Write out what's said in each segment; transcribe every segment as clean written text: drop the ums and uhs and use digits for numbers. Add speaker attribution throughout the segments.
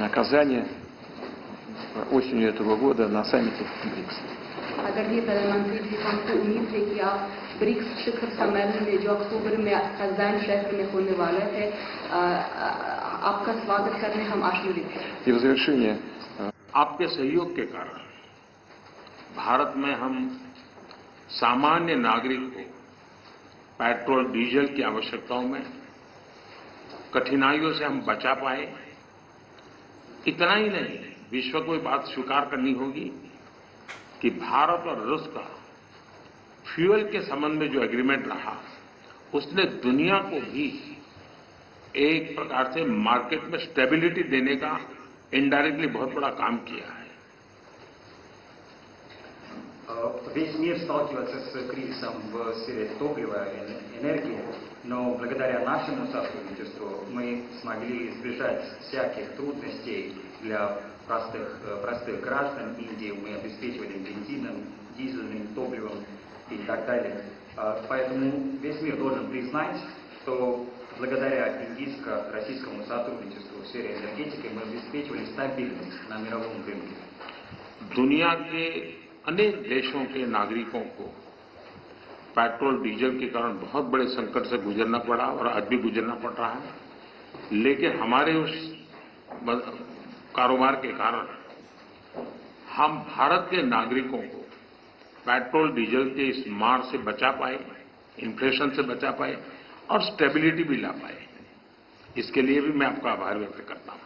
Speaker 1: Казани осенью этого года на саммите БРИКС.
Speaker 2: आदरणीय प्रधानमंत्री जी, हमको उम्मीद है कि आप ब्रिक्स शिखर सम्मेलन में जो अक्टूबर में कज़ान शहर में होने वाला है, आपका स्वागत करने हम आशान्वित हैं।
Speaker 1: И в завершение
Speaker 3: आपके सहयोग के कारण भारत में हम सामान्य नागरिक को पेट्रोल डीजल की आवश्यकताओं में कठिनाइयों से हम बचा पाए। इतना ही नहीं, विश्व को ये बात स्वीकार करनी होगी कि भारत और रूस का फ्यूल के संबंध में जो एग्रीमेंट रहा, उसने दुनिया को भी एक प्रकार से मार्केट में स्टेबिलिटी देने का इनडायरेक्टली बहुत बड़ा काम किया है।
Speaker 4: Весь мир сталкивается с кризисом в сфере топлива и энергии, но благодаря нашему сотрудничеству мы смогли избежать всяких трудностей для простых граждан Индии. Мы обеспечивали бензином, дизельным топливом и так далее. Поэтому весь мир должен признать, что благодаря индийско-российскому сотрудничеству в сфере энергетики мы обеспечивали стабильность на мировом рынке.
Speaker 3: दुनिया के अनेक देशों के नागरिकों को पेट्रोल डीजल के कारण बहुत बड़े संकट से गुजरना पड़ा और आज भी गुजरना पड़ रहा है, लेकिन हमारे उस कारोबार के कारण हम भारत के नागरिकों को पेट्रोल डीजल के इस मार से बचा पाए, इन्फ्लेशन से बचा पाए और स्टेबिलिटी भी ला पाए। इसके लिए भी मैं आपका आभार व्यक्त करता हूं।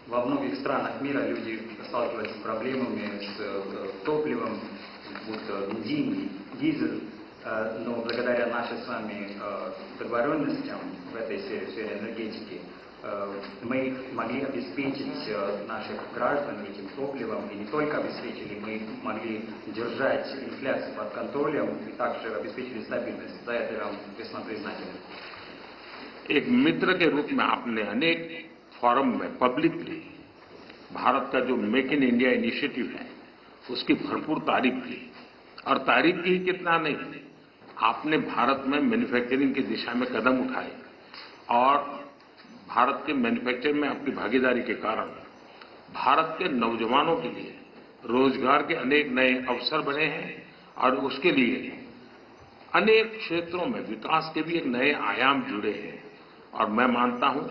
Speaker 4: Во многих странах мира люди сталкиваются с проблемами с топливом, будто бензин, дизель, но благодаря нашим с вами договоренностям в этой сфере энергетики мы могли обеспечить наших граждан этим топливом, и не только обеспечили, мы могли держать инфляцию под контролем и также обеспечили стабильность. За это я вам весьма признателен.
Speaker 3: एक मित्र के रूप में आपने अनेक फोरम में पब्लिकली भारत का जो मेक इन इंडिया इनिशिएटिव है, उसकी भरपूर तारीफ की, और तारीफ की ही कितना नहीं, आपने भारत में मैन्युफैक्चरिंग की दिशा में कदम उठाए और भारत के मैन्युफैक्चरिंग में आपकी भागीदारी के कारण भारत के नौजवानों के लिए रोजगार के अनेक नए अवसर बने हैं और उसके लिए अनेक क्षेत्रों में विकास के भी एक नए आयाम जुड़े हैं। और मैं मानता हूं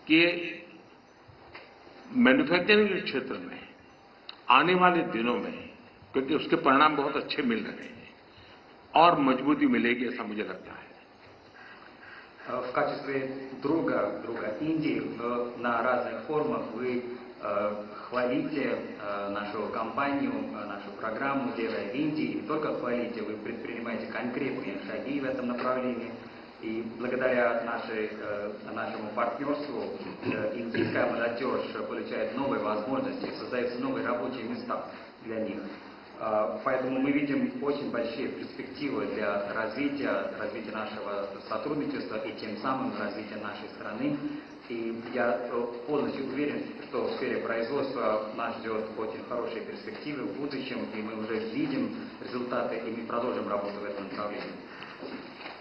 Speaker 3: कि मैन्युफैक्चरिंग के क्षेत्र में आने वाले दिनों में, क्योंकि उसके परिणाम बहुत अच्छे मिल रहे हैं, और मजबूती मिलेगी, ऐसा मुझे लगता है।
Speaker 4: В качестве друга Индии на разных форумах вы хвалите нашу компанию, нашу программу «Делая Индии». Не только хвалите, вы предпринимаете конкретные шаги в этом направлении. И благодаря нашему партнерству индийская молодежь получает новые возможности, создаются новые рабочие места для них. Поэтому мы видим очень большие перспективы для развития нашего сотрудничества и тем самым развития нашей страны. И я полностью уверен, что в сфере производства нас ждет очень хорошие перспективы в будущем, и мы уже видим результаты, и мы продолжим работу в этом направлении.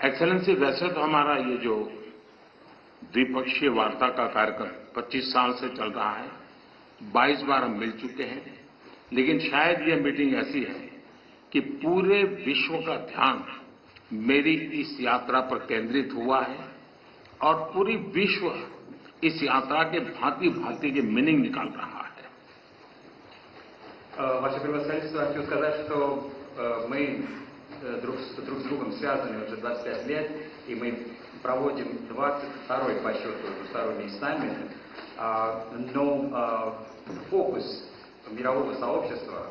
Speaker 3: एक्सेलेंसी, वैसे तो हमारा ये जो द्विपक्षीय वार्ता का कार्यक्रम 25 साल से चल रहा है, 22 बार हम मिल चुके हैं, लेकिन शायद ये मीटिंग ऐसी है कि पूरे विश्व का ध्यान मेरी इस यात्रा पर केंद्रित हुआ है और पूरी विश्व इस यात्रा के भांति भांति के मीनिंग निकाल रहा है।
Speaker 4: Ваше превосходительство, хочу сказать, что мы друг с другом связаны уже 25 лет, и мы проводим 22-й по счету двусторонний саммит, но фокус мирового сообщества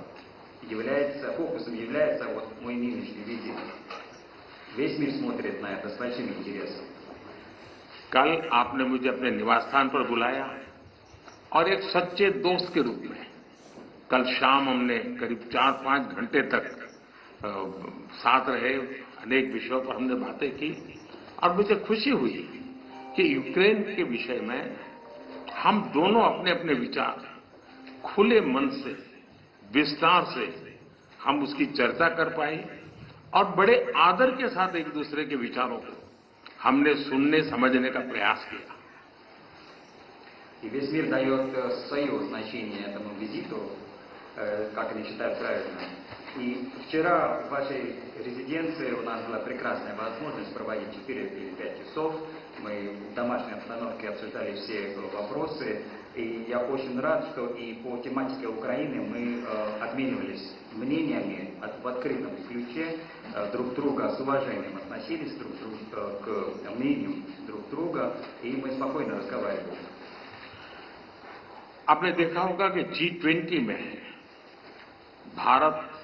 Speaker 4: фокусом является вот мой нынешний визит. Весь мир смотрит на это с большим интересом.
Speaker 3: कल आपने मुझे अपने निवास स्थान पर बुलाया और एक सच्चे दोस्त के रूप में कल शाम हमने करीब 4-5 घंटे तक साथ रहे, अनेक विषयों पर हमने बातें की और मुझे खुशी हुई कि यूक्रेन के विषय में हम दोनों अपने अपने विचार खुले मन से, विस्तार से हम उसकी चर्चा कर पाए और बड़े आदर के साथ एक दूसरे के विचारों को हमने सुनने समझने का प्रयास किया।
Speaker 4: И весь мир дает свое значение этому визиту, как они считают правильно. И вчера в вашей резиденции у нас была прекрасная возможность проводить 4 или 5 часов. Мы в домашней обстановке обсуждали все вопросы. И я очень рад, что и по тематике Украины мы обменивались мнениями в открытом ключе, друг друга с уважением относились к мнению друг друга, и мы спокойно разговаривали.
Speaker 3: आपने देखा होगा कि G20 में भारत